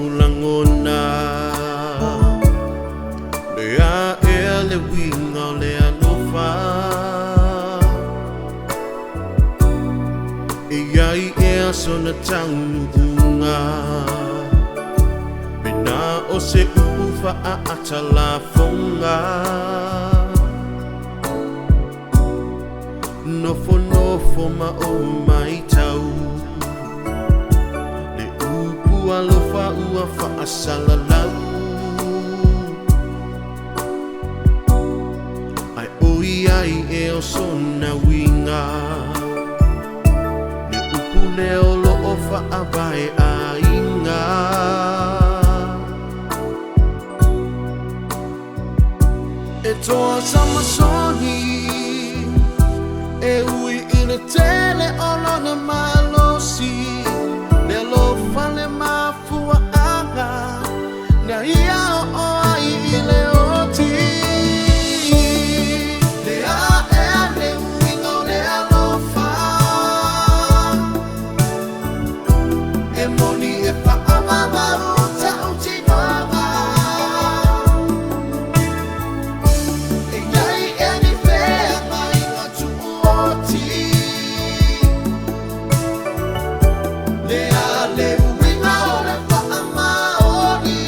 ulangona lea ele winga lea lofa iai ea sona taununga bena o se ufa a atalafonga nofo nofo ma o mai tau le upu alofa ua fa asalalau ai oi ai e o sona winga le upu leo lo ofa abai a inga e toa sama soni e ui ina tele olona malosi le alofa le mafua anga na ia o ai le oti le a e le wingo le alofa e moni e pa amamaru ta uti mama e iai e ni fea mai ngatu oti le a le wingo le pa amaoni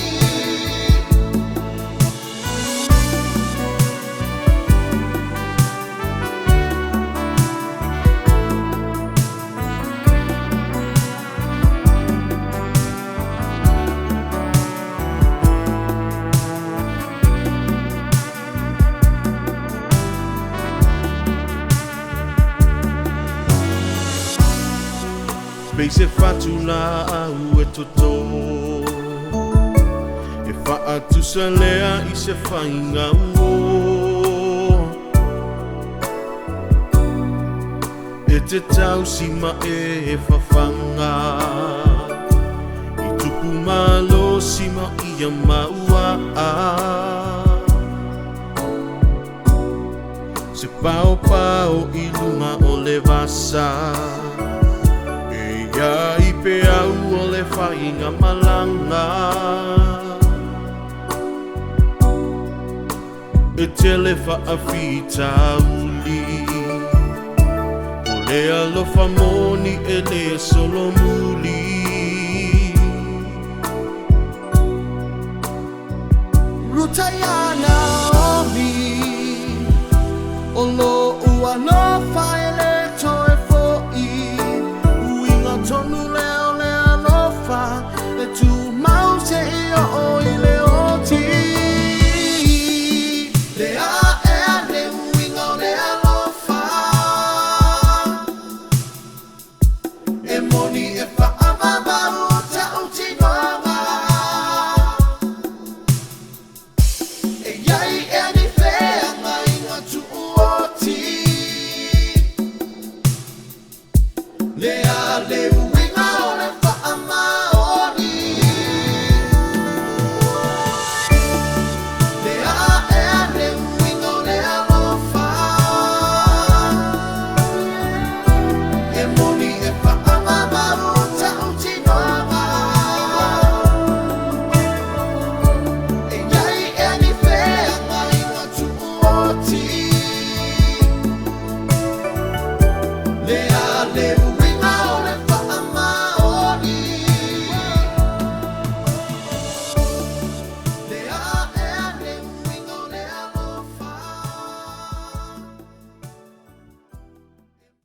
Space e fatula au e toto e faatu sa lea i se whainga uo e te tau sima e whawhanga i tupu malo sima i a maua se pao pao i lunga o le vasa ia i pe au o le whainga malanga e tele whaawhita uli o le alofa moni e le solo muli Rutayana omi o lo ua no